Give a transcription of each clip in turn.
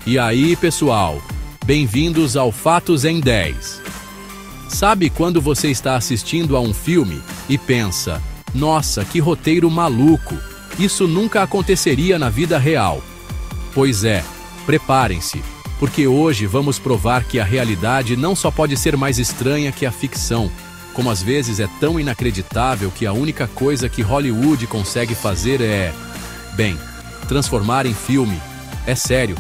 E aí, pessoal? Bem-vindos ao Fatos em 10. Sabe quando você está assistindo a um filme e pensa: nossa, que roteiro maluco, isso nunca aconteceria na vida real? Pois é, preparem-se, porque hoje vamos provar que a realidade não só pode ser mais estranha que a ficção, como às vezes é tão inacreditável que a única coisa que Hollywood consegue fazer é, bem, transformar em filme. É sério,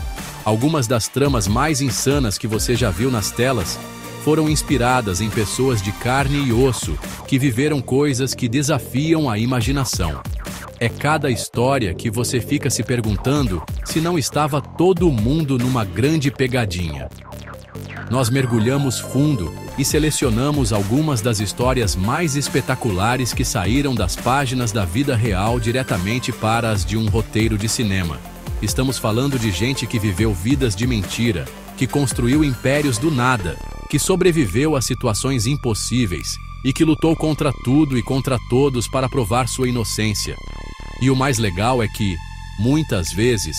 algumas das tramas mais insanas que você já viu nas telas foram inspiradas em pessoas de carne e osso que viveram coisas que desafiam a imaginação. É cada história que você fica se perguntando se não estava todo mundo numa grande pegadinha. Nós mergulhamos fundo e selecionamos algumas das histórias mais espetaculares que saíram das páginas da vida real diretamente para as de um roteiro de cinema. Estamos falando de gente que viveu vidas de mentira, que construiu impérios do nada, que sobreviveu a situações impossíveis e que lutou contra tudo e contra todos para provar sua inocência. E o mais legal é que, muitas vezes,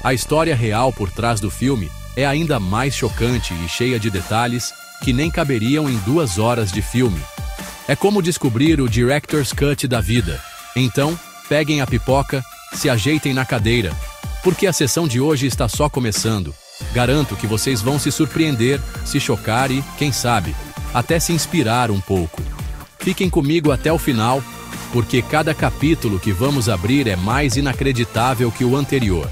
a história real por trás do filme é ainda mais chocante e cheia de detalhes que nem caberiam em 2 horas de filme. É como descobrir o Director's Cut da vida. Então, peguem a pipoca, se ajeitem na cadeira, porque a sessão de hoje está só começando. Garanto que vocês vão se surpreender, se chocar e, quem sabe, até se inspirar um pouco. Fiquem comigo até o final, porque cada capítulo que vamos abrir é mais inacreditável que o anterior.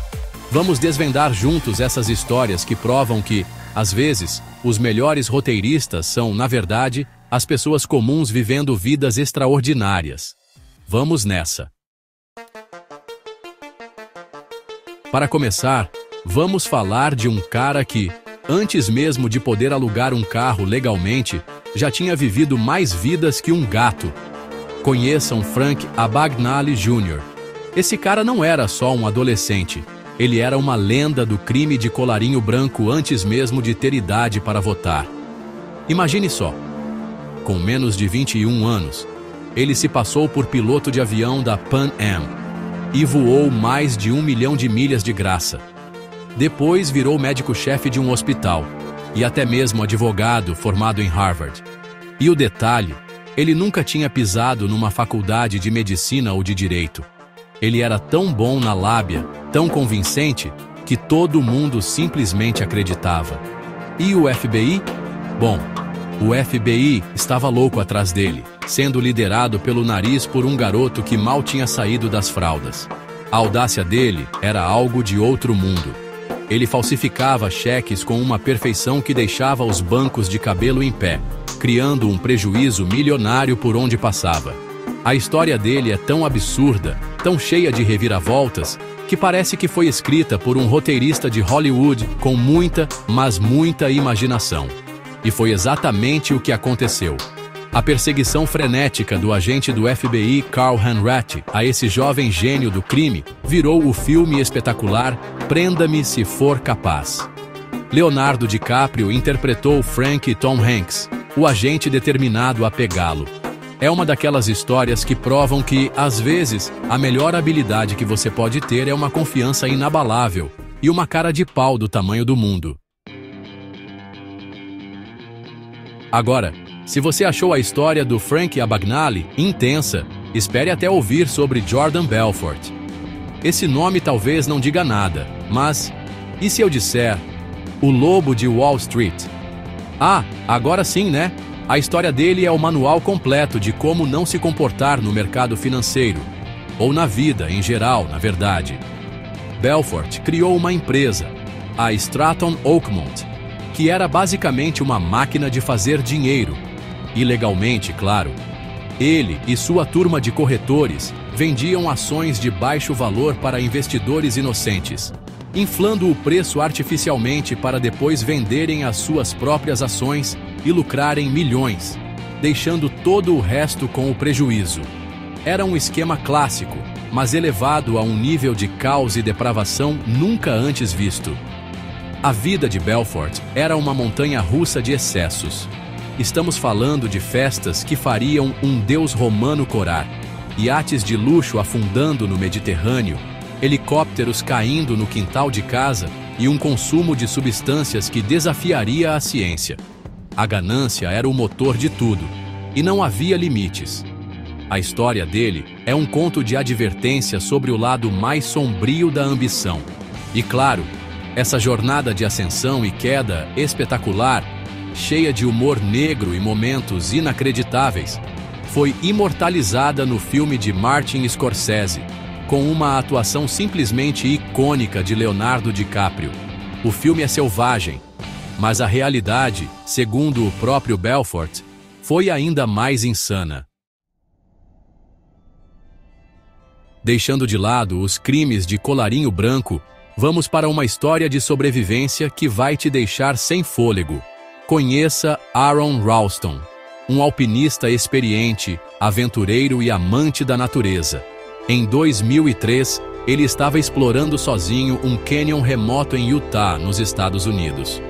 Vamos desvendar juntos essas histórias que provam que, às vezes, os melhores roteiristas são, na verdade, as pessoas comuns vivendo vidas extraordinárias. Vamos nessa! Para começar, vamos falar de um cara que, antes mesmo de poder alugar um carro legalmente, já tinha vivido mais vidas que um gato. Conheçam Frank Abagnale Jr. Esse cara não era só um adolescente. Ele era uma lenda do crime de colarinho branco antes mesmo de ter idade para votar. Imagine só. Com menos de 21 anos, ele se passou por piloto de avião da Pan Am e voou mais de 1 milhão de milhas de graça. Depois virou médico-chefe de um hospital e até mesmo advogado formado em Harvard. E o detalhe, ele nunca tinha pisado numa faculdade de medicina ou de direito. Ele era tão bom na lábia, tão convincente, que todo mundo simplesmente acreditava. E o FBI? Bom, o FBI estava louco atrás dele, sendo liderado pelo nariz por um garoto que mal tinha saído das fraldas. A audácia dele era algo de outro mundo. Ele falsificava cheques com uma perfeição que deixava os bancos de cabelo em pé, criando um prejuízo milionário por onde passava. A história dele é tão absurda, tão cheia de reviravoltas, que parece que foi escrita por um roteirista de Hollywood com muita, mas muita imaginação. E foi exatamente o que aconteceu. A perseguição frenética do agente do FBI Carl Hanratty a esse jovem gênio do crime virou o filme espetacular Prenda-me se for capaz. Leonardo DiCaprio interpretou Frank Tom Hanks, o agente determinado a pegá-lo. É uma daquelas histórias que provam que, às vezes, a melhor habilidade que você pode ter é uma confiança inabalável e uma cara de pau do tamanho do mundo. Agora, se você achou a história do Frank Abagnale intensa, espere até ouvir sobre Jordan Belfort. Esse nome talvez não diga nada, mas e se eu disser o Lobo de Wall Street? Ah, agora sim, né? A história dele é o manual completo de como não se comportar no mercado financeiro, ou na vida em geral, na verdade. Belfort criou uma empresa, a Stratton Oakmont, que era basicamente uma máquina de fazer dinheiro. Ilegalmente, claro. Ele e sua turma de corretores vendiam ações de baixo valor para investidores inocentes, inflando o preço artificialmente para depois venderem as suas próprias ações e lucrarem milhões, deixando todo o resto com o prejuízo. Era um esquema clássico, mas elevado a um nível de caos e depravação nunca antes visto. A vida de Belfort era uma montanha-russa de excessos. Estamos falando de festas que fariam um deus romano corar, iates de luxo afundando no Mediterrâneo, helicópteros caindo no quintal de casa e um consumo de substâncias que desafiaria a ciência. A ganância era o motor de tudo, e não havia limites. A história dele é um conto de advertência sobre o lado mais sombrio da ambição. E claro, essa jornada de ascensão e queda espetacular, cheia de humor negro e momentos inacreditáveis, foi imortalizada no filme de Martin Scorsese, com uma atuação simplesmente icônica de Leonardo DiCaprio. O filme é selvagem, mas a realidade, segundo o próprio Belfort, foi ainda mais insana. Deixando de lado os crimes de colarinho branco, vamos para uma história de sobrevivência que vai te deixar sem fôlego. Conheça Aron Ralston, um alpinista experiente, aventureiro e amante da natureza. Em 2003, ele estava explorando sozinho um cânion remoto em Utah, nos Estados Unidos.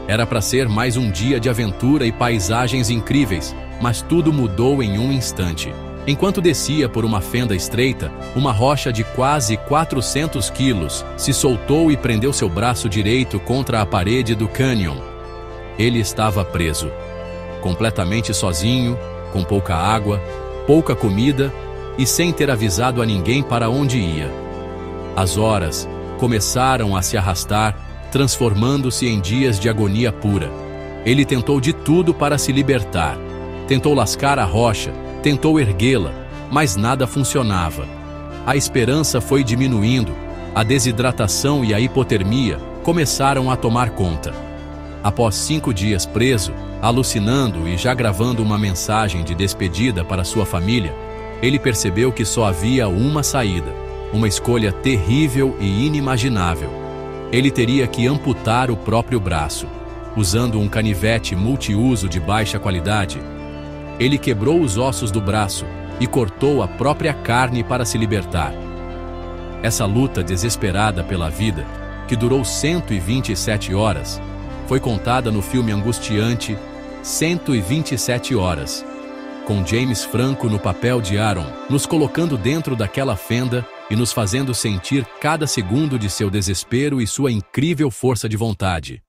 Era para ser mais um dia de aventura e paisagens incríveis, mas tudo mudou em um instante. Enquanto descia por uma fenda estreita, uma rocha de quase 400 quilos se soltou e prendeu seu braço direito contra a parede do cânion. Ele estava preso, completamente sozinho, com pouca água, pouca comida e sem ter avisado a ninguém para onde ia. As horas começaram a se arrastar, transformando-se em dias de agonia pura. Ele tentou de tudo para se libertar. Tentou lascar a rocha, tentou erguê-la, mas nada funcionava. A esperança foi diminuindo, a desidratação e a hipotermia começaram a tomar conta. Após 5 dias preso, alucinando e já gravando uma mensagem de despedida para sua família, ele percebeu que só havia uma saída, uma escolha terrível e inimaginável. Ele teria que amputar o próprio braço. Usando um canivete multiuso de baixa qualidade, ele quebrou os ossos do braço e cortou a própria carne para se libertar. Essa luta desesperada pela vida, que durou 127 horas, foi contada no filme angustiante 127 Horas, com James Franco no papel de Aaron, nos colocando dentro daquela fenda e nos fazendo sentir cada segundo de seu desespero e sua incrível força de vontade.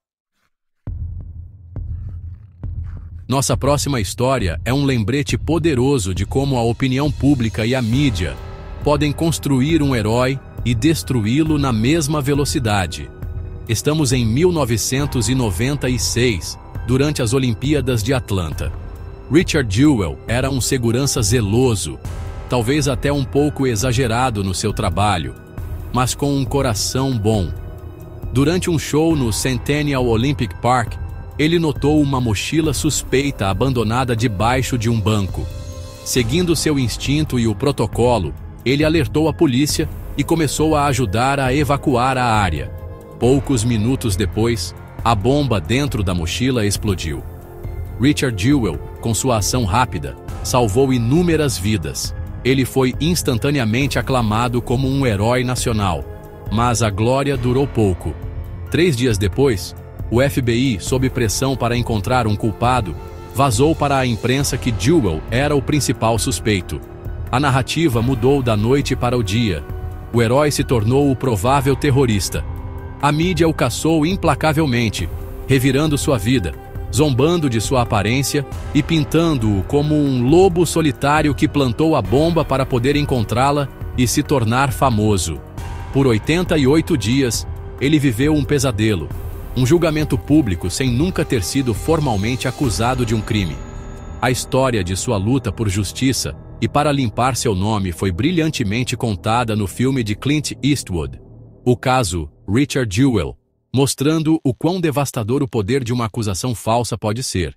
Nossa próxima história é um lembrete poderoso de como a opinião pública e a mídia podem construir um herói e destruí-lo na mesma velocidade. Estamos em 1996, durante as Olimpíadas de Atlanta. Richard Jewell era um segurança zeloso, talvez até um pouco exagerado no seu trabalho, mas com um coração bom. Durante um show no Centennial Olympic Park, ele notou uma mochila suspeita abandonada debaixo de um banco. Seguindo seu instinto e o protocolo, ele alertou a polícia e começou a ajudar a evacuar a área. Poucos minutos depois, a bomba dentro da mochila explodiu. Richard Jewell, com sua ação rápida, salvou inúmeras vidas. Ele foi instantaneamente aclamado como um herói nacional, mas a glória durou pouco. 3 dias depois, o FBI, sob pressão para encontrar um culpado, vazou para a imprensa que Jewell era o principal suspeito. A narrativa mudou da noite para o dia. O herói se tornou o provável terrorista. A mídia o caçou implacavelmente, revirando sua vida, zombando de sua aparência e pintando-o como um lobo solitário que plantou a bomba para poder encontrá-la e se tornar famoso. Por 88 dias, ele viveu um pesadelo, um julgamento público sem nunca ter sido formalmente acusado de um crime. A história de sua luta por justiça e para limpar seu nome foi brilhantemente contada no filme de Clint Eastwood, o caso Richard Jewell, mostrando o quão devastador o poder de uma acusação falsa pode ser.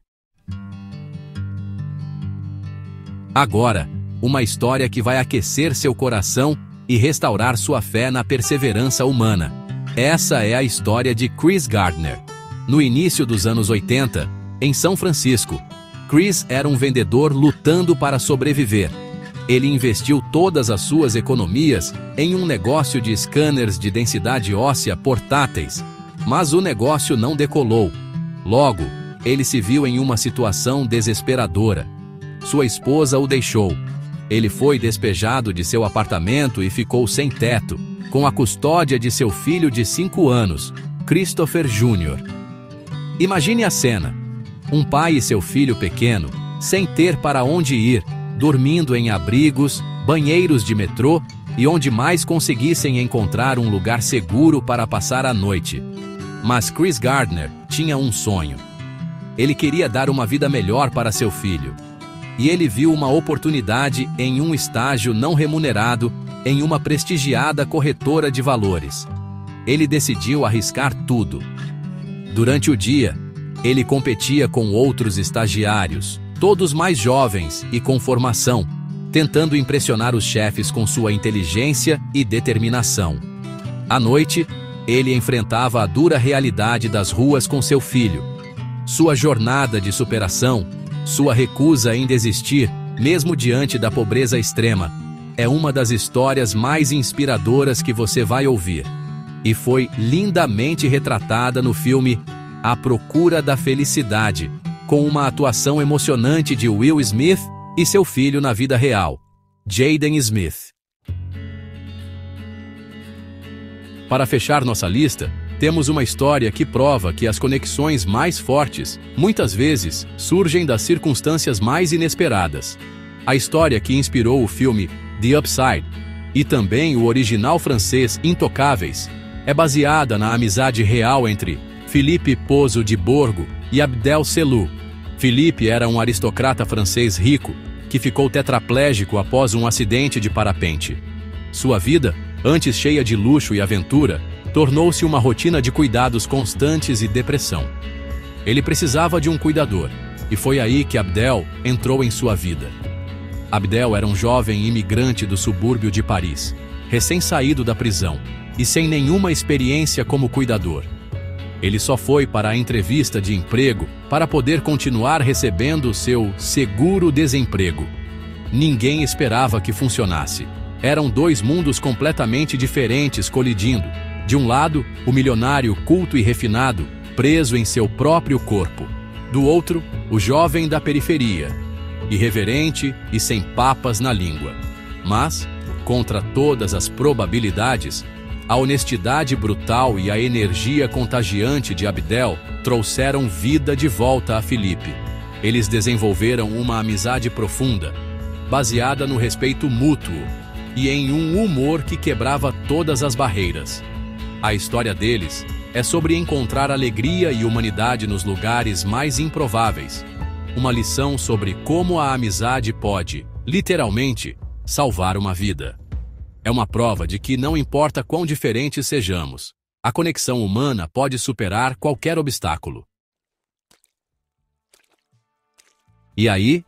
Agora, uma história que vai aquecer seu coração e restaurar sua fé na perseverança humana. Essa é a história de Chris Gardner. No início dos anos 80, em São Francisco, Chris era um vendedor lutando para sobreviver. Ele investiu todas as suas economias em um negócio de scanners de densidade óssea portáteis, mas o negócio não decolou. Logo, ele se viu em uma situação desesperadora. Sua esposa o deixou. Ele foi despejado de seu apartamento e ficou sem teto. com a custódia de seu filho de 5 anos, Christopher Jr. Imagine a cena: um pai e seu filho pequeno, sem ter para onde ir, dormindo em abrigos, banheiros de metrô e onde mais conseguissem encontrar um lugar seguro para passar a noite. Mas Chris Gardner tinha um sonho. Ele queria dar uma vida melhor para seu filho. E ele viu uma oportunidade em um estágio não remunerado em uma prestigiada corretora de valores. Ele decidiu arriscar tudo. Durante o dia, ele competia com outros estagiários, todos mais jovens e com formação, tentando impressionar os chefes com sua inteligência e determinação. À noite, ele enfrentava a dura realidade das ruas com seu filho. Sua jornada de superação, sua recusa em desistir, mesmo diante da pobreza extrema, é uma das histórias mais inspiradoras que você vai ouvir. E foi lindamente retratada no filme A Procura da Felicidade, com uma atuação emocionante de Will Smith e seu filho na vida real, Jaden Smith. Para fechar nossa lista, temos uma história que prova que as conexões mais fortes, muitas vezes, surgem das circunstâncias mais inesperadas. A história que inspirou o filme The Upside, e também o original francês Intocáveis, é baseada na amizade real entre Philippe Pozzo de Borgo e Abdel Selou. Philippe era um aristocrata francês rico, que ficou tetraplégico após um acidente de parapente. Sua vida, antes cheia de luxo e aventura, tornou-se uma rotina de cuidados constantes e depressão. Ele precisava de um cuidador, e foi aí que Abdel entrou em sua vida. Abdel era um jovem imigrante do subúrbio de Paris, recém-saído da prisão, e sem nenhuma experiência como cuidador. Ele só foi para a entrevista de emprego para poder continuar recebendo seu seguro-desemprego. Ninguém esperava que funcionasse. Eram 2 mundos completamente diferentes colidindo. De um lado, o milionário culto e refinado, preso em seu próprio corpo. Do outro, o jovem da periferia, irreverente e sem papas na língua. Mas, contra todas as probabilidades, a honestidade brutal e a energia contagiante de Abdel trouxeram vida de volta a Philippe. Eles desenvolveram uma amizade profunda, baseada no respeito mútuo e em um humor que quebrava todas as barreiras. A história deles é sobre encontrar alegria e humanidade nos lugares mais improváveis. Uma lição sobre como a amizade pode, literalmente, salvar uma vida. É uma prova de que não importa quão diferentes sejamos, a conexão humana pode superar qualquer obstáculo. E aí?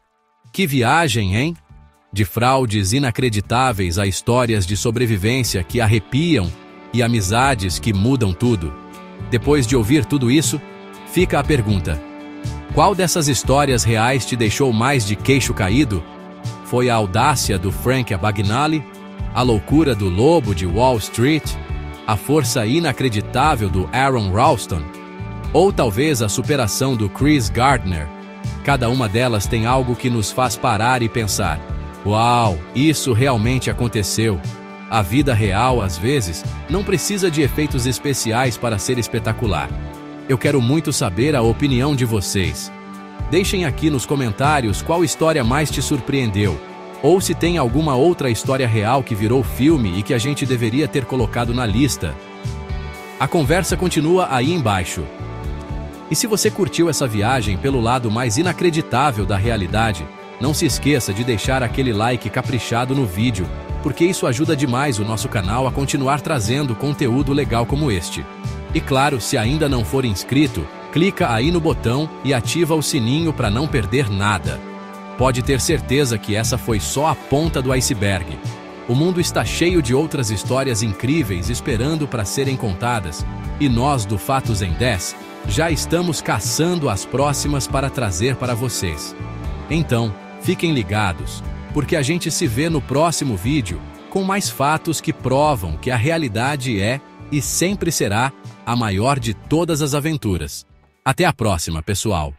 Que viagem, hein? De fraudes inacreditáveis a histórias de sobrevivência que arrepiam e amizades que mudam tudo. Depois de ouvir tudo isso, fica a pergunta: qual dessas histórias reais te deixou mais de queixo caído? Foi a audácia do Frank Abagnale? A loucura do lobo de Wall Street? A força inacreditável do Aaron Ralston? Ou talvez a superação do Chris Gardner? Cada uma delas tem algo que nos faz parar e pensar: uau, isso realmente aconteceu. A vida real, às vezes, não precisa de efeitos especiais para ser espetacular. Eu quero muito saber a opinião de vocês. Deixem aqui nos comentários qual história mais te surpreendeu, ou se tem alguma outra história real que virou filme e que a gente deveria ter colocado na lista. A conversa continua aí embaixo. E se você curtiu essa viagem pelo lado mais inacreditável da realidade, não se esqueça de deixar aquele like caprichado no vídeo, porque isso ajuda demais o nosso canal a continuar trazendo conteúdo legal como este. E claro, se ainda não for inscrito, clica aí no botão e ativa o sininho para não perder nada. Pode ter certeza que essa foi só a ponta do iceberg. O mundo está cheio de outras histórias incríveis esperando para serem contadas, e nós do Fatos em 10 já estamos caçando as próximas para trazer para vocês. Então, fiquem ligados, porque a gente se vê no próximo vídeo com mais fatos que provam que a realidade é e sempre será a maior de todas as aventuras. Até a próxima, pessoal!